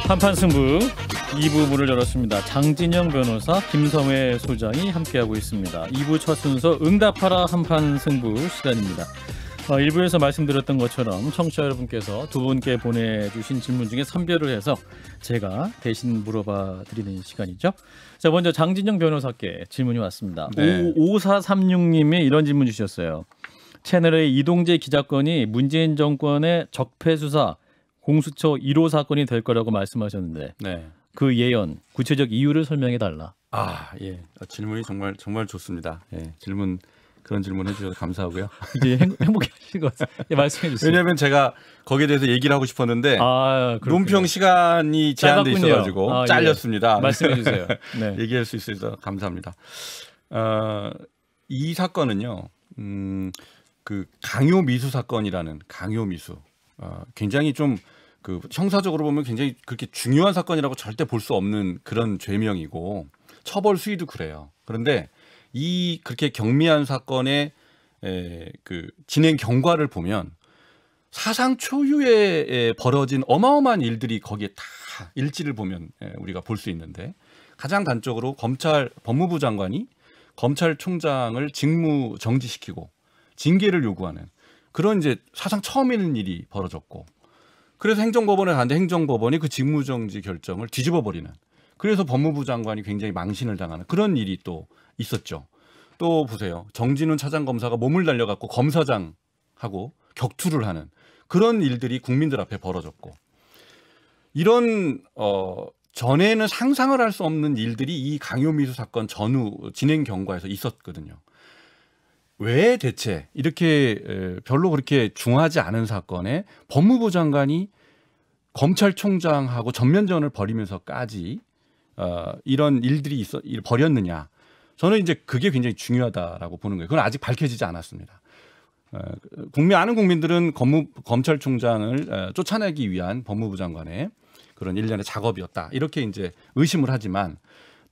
한판 승부 2부 문을 열었습니다. 장진영 변호사, 김성회 소장이 함께하고 있습니다. 2부 첫 순서 응답하라 한판 승부 시간입니다. 1부에서 말씀드렸던 것처럼 청취자 여러분께서 두 분께 보내주신 질문 중에 선별을 해서 제가 대신 물어봐 드리는 시간이죠. 자, 먼저 장진영 변호사께 질문이 왔습니다. 네. 5436님이 이런 질문 주셨어요. 채널의 이동재 기자건이 문재인 정권의 적폐수사 공수처 1호 사건이 될 거라고 말씀하셨는데 네. 그 예언, 구체적 이유를 설명해 달라. 예. 질문이 정말 좋습니다. 예. 그런 질문 해주셔서 감사하고요. 이제 행복해하실 것 같아요. 예, 말씀해 주세요. 왜냐하면 제가 거기에 대해서 얘기를 하고 싶었는데 논평 시간이 제한돼 있어가지고 잘렸습니다. 예. 말씀해 주세요. 네. 얘기할 수 있어서 감사합니다. 이 사건은요, 그 강요미수 사건이라는 강요미수. 굉장히 좀 그 형사적으로 보면 굉장히 그렇게 중요한 사건이라고 절대 볼 수 없는 그런 죄명이고 처벌 수위도 그래요. 그런데 이 그렇게 경미한 사건의 그 진행 경과를 보면 사상 초유의 벌어진 어마어마한 일들이 거기에 다 일지를 보면 우리가 볼 수 있는데 가장 단적으로 법무부 장관이 검찰총장을 직무 정지시키고 징계를 요구하는 그런 이제 사상 처음 있는 일이 벌어졌고, 그래서 행정법원에 갔는데 행정법원이 그 직무정지 결정을 뒤집어 버리는, 그래서 법무부 장관이 굉장히 망신을 당하는 그런 일이 또 있었죠. 또 보세요. 정진훈 차장검사가 몸을 날려갖고 검사장하고 격투를 하는 그런 일들이 국민들 앞에 벌어졌고, 이런 전에는 상상을 할 수 없는 일들이 이 강요미수 사건 전후 진행 경과에서 있었거든요. 왜 대체 이렇게 별로 그렇게 중하지 않은 사건에 법무부 장관이 검찰총장하고 전면전을 벌이면서까지 이런 일들이 벌였느냐? 저는 이제 그게 굉장히 중요하다라고 보는 거예요. 그건 아직 밝혀지지 않았습니다. 많은 국민들은 검찰총장을 쫓아내기 위한 법무부 장관의 그런 일련의 작업이었다, 이렇게 이제 의심을 하지만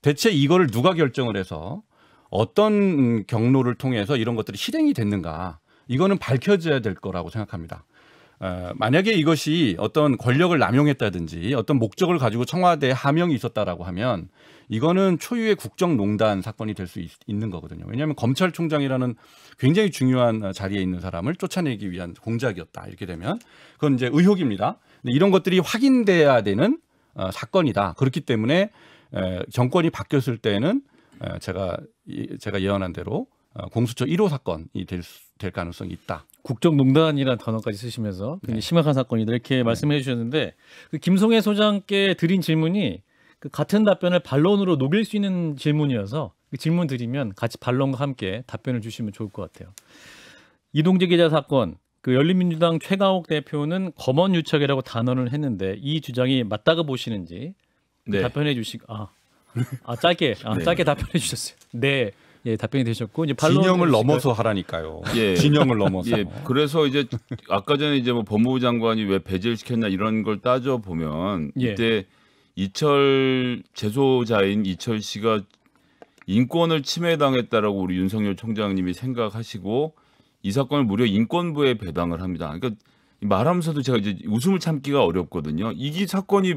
대체 이거를 누가 결정을 해서 어떤 경로를 통해서 이런 것들이 실행이 됐는가, 이거는 밝혀져야 될 거라고 생각합니다. 만약에 이것이 어떤 권력을 남용했다든지 어떤 목적을 가지고 청와대에 하명이 있었다라고 하면 이거는 초유의 국정농단 사건이 될 수 있는 거거든요. 왜냐하면 검찰총장이라는 굉장히 중요한 자리에 있는 사람을 쫓아내기 위한 공작이었다, 이렇게 되면 그건 이제 의혹입니다. 근데 이런 것들이 확인돼야 되는 사건이다. 그렇기 때문에 정권이 바뀌었을 때는 제가 예언한 대로 공수처 1호 사건이 될 가능성이 있다. 국정농단이라는 단어까지 쓰시면서 굉장히 심각한 사건이다, 이렇게 말씀해 주셨는데, 그 김성회 소장께 드린 질문이 그 같은 답변을 반론으로 녹일 수 있는 질문이어서 그 질문 드리면 같이 반론과 함께 답변을 주시면 좋을 것 같아요. 이동재 기자 사건, 그 열린민주당 최강욱 대표는 검언유착이라고 단언을 했는데 이 주장이 맞다고 보시는지 답변해 주시고 짧게 답변해 주셨어요. 네. 예, 답변이 되셨고, 이제 진영을 넘어서 하라니까요. 예. 진영을 넘어서. 예. 그래서 이제 아까 전에 이제 뭐 법무부 장관이 왜 배제를 시켰냐 이런 걸 따져 보면 이때 이철 재소자인 이철 씨가 인권을 침해당했다라고 우리 윤석열 총장님이 생각하시고 이 사건을 무려 인권부에 배당을 합니다. 그러니까 말하면서도 제가 이제 웃음을 참기가 어렵거든요. 이 사건이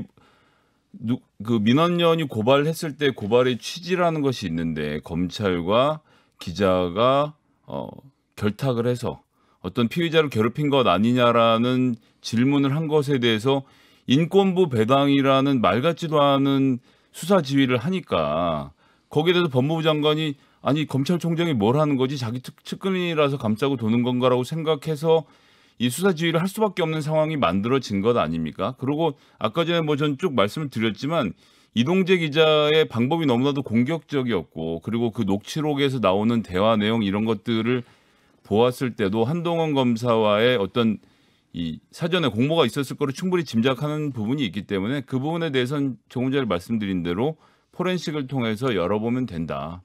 그 민원연이 고발했을 때 고발의 취지라는 것이 있는데 검찰과 기자가 결탁을 해서 어떤 피의자를 괴롭힌 것 아니냐라는 질문을 한 것에 대해서 인권부 배당이라는 말 같지도 않은 수사 지휘를 하니까 거기에 대해서 법무부 장관이 아니 검찰총장이 뭘 하는 거지, 자기 측근이라서 감싸고 도는 건가라고 생각해서 이 수사 지휘를 할 수밖에 없는 상황이 만들어진 것 아닙니까? 그리고 아까 전에 뭐 전 쭉 말씀을 드렸지만 이동재 기자의 방법이 너무나도 공격적이었고, 그리고 그 녹취록에서 나오는 대화 내용 이런 것들을 보았을 때도 한동훈 검사와의 어떤 이 사전에 공모가 있었을 거로 충분히 짐작하는 부분이 있기 때문에 그 부분에 대해서는 조금 전에 말씀드린 대로 포렌식을 통해서 열어보면 된다.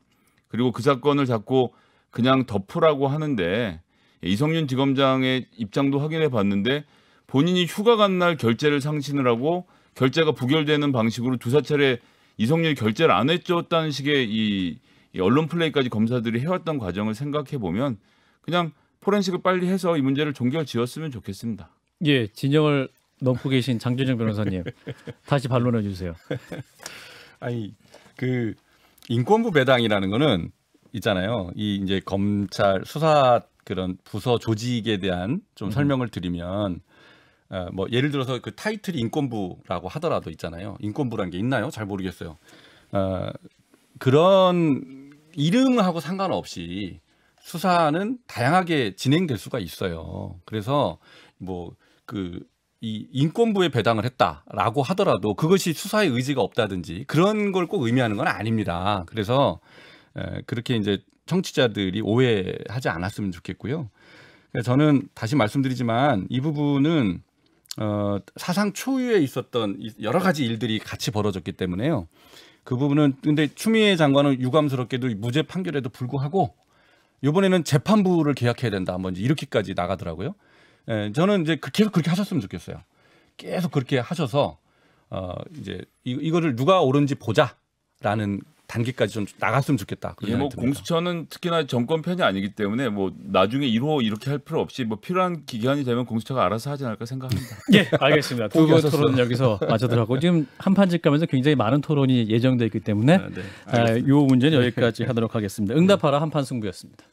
그리고 그 사건을 자꾸 그냥 덮으라고 하는데 이성윤 지검장의 입장도 확인해 봤는데 본인이 휴가 간 날 결재를 상신을 하고 결재가 부결되는 방식으로 두세 차례 이성윤이 결재를 안 해줬다는 식의 이 언론 플레이까지 검사들이 해왔던 과정을 생각해 보면 그냥 포렌식을 빨리 해서 이 문제를 종결 지었으면 좋겠습니다. 예, 진영을 넘고 계신 장준영 변호사님 다시 반론해 주세요. 아니 그 인권부 배당이라는 거는 있잖아요. 이 이제 검찰 수사 그런 부서 조직에 대한 좀 설명을 드리면 뭐 예를 들어서 그 타이틀이 인권부라고 하더라도 있잖아요. 인권부라는 게 있나요? 잘 모르겠어요. 그런 이름하고 상관없이 수사는 다양하게 진행될 수가 있어요. 그래서 뭐 이 인권부에 배당을 했다라고 하더라도 그것이 수사의 의지가 없다든지 그런 걸 꼭 의미하는 건 아닙니다. 그래서 그렇게 이제 청취자들이 오해하지 않았으면 좋겠고요. 저는 다시 말씀드리지만 이 부분은 사상 초유에 있었던 여러 가지 일들이 같이 벌어졌기 때문에요. 그 부분은 근데 추미애 장관은 유감스럽게도 무죄 판결에도 불구하고 이번에는 재판부를 개혁해야 된다. 뭐 이제 이렇게까지 나가더라고요. 저는 이제 계속 그렇게 하셨으면 좋겠어요. 계속 그렇게 하셔서 이제 이거를 누가 옳은지 보자라는 단계까지 좀 나갔으면 좋겠다. 예, 뭐 공수처는 특히나 정권 편이 아니기 때문에 뭐 나중에 1호 이렇게 할 필요 없이 뭐 필요한 기간이 되면 공수처가 알아서 하지 않을까 생각합니다. 예, 알겠습니다. 두 번 토론 여기서 마치도록 하고 지금 한판집 가면서 굉장히 많은 토론이 예정돼 있기 때문에 이 문제는 여기까지 하도록 하겠습니다. 응답하라 한판 승부였습니다.